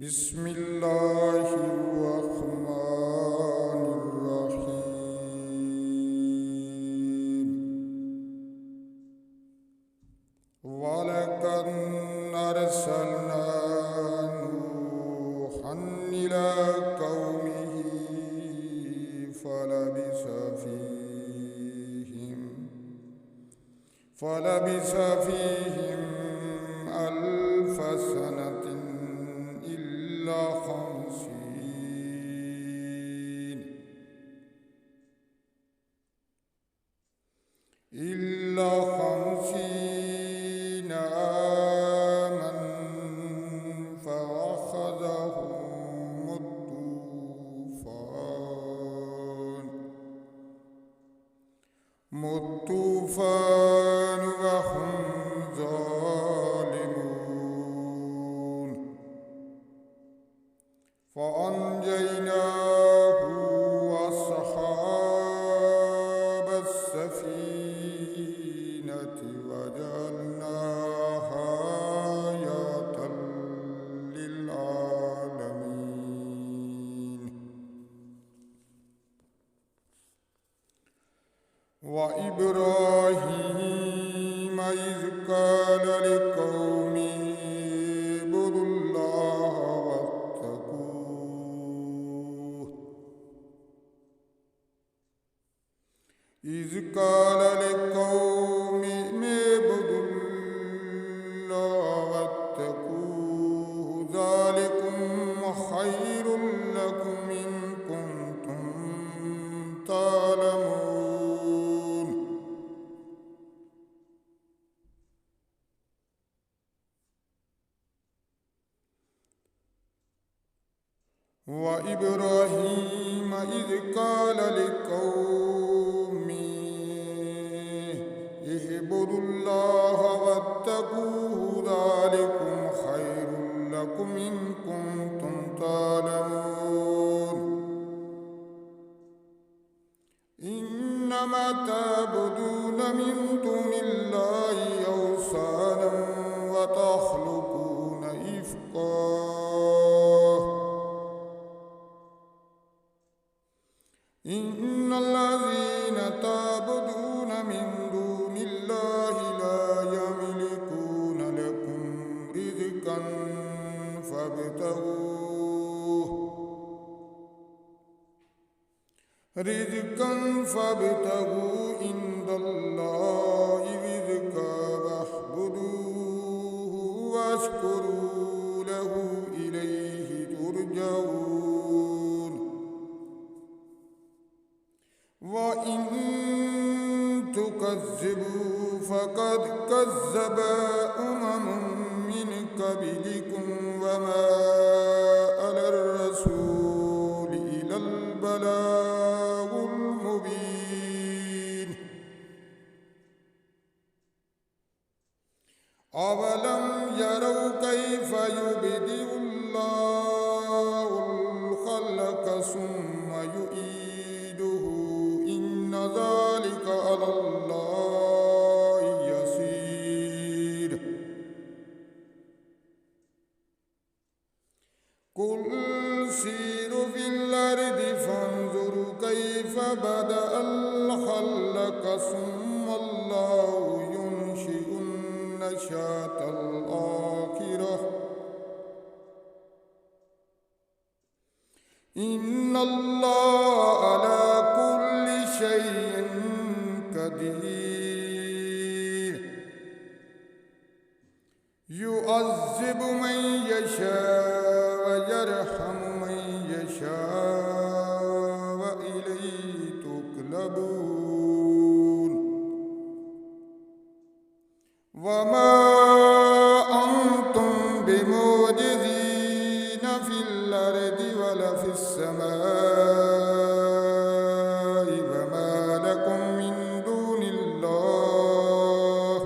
بسم الله الرحمن الرحيم ولقد أرسلنا نوحا إلى قومه فلبث فيهم ألف سنة إلا خمسين عاما فأخذهم الطوفان وهم ظالمون فأنجيناه وأصحاب السفينة وجعلناها آية للعالمين وإبراهيم إذ قال لقومه اعبدوا الله واتقوه ذلكم خير لكم إن كنتم تعلمون وإبراهيم إذ قال لقومه اعبدوا الله واتقوه ذلكم خير لكم إن كنتم تعلمون إنما تعبدون من دون الله أوثانا وتخلقون إفكا إن الذين تعبدون من دون الله لا يملكون لكم رزقا فابتغوا عند الله رزقا واعبدوه واشكروا له إليه ترجعون وإن تكذبوا فقد كذب أمم من قبلكم وما على الرسول إلا البلاغ المبين أولم يروا كيف يبدئ الله الخلق ثم يعيده إن ذلك على الله يسير قل سيروا في الأرض فانظروا كيف بدأ الخلق ثم الله ينشئ النشأة الآخرة إن الله على كل شيء قدير يعذب من يشاء ويرحم من يشاء وإليه تقلبون وما أنتم بمعجزين في الأرض ولا في السماء وما لكم من دون الله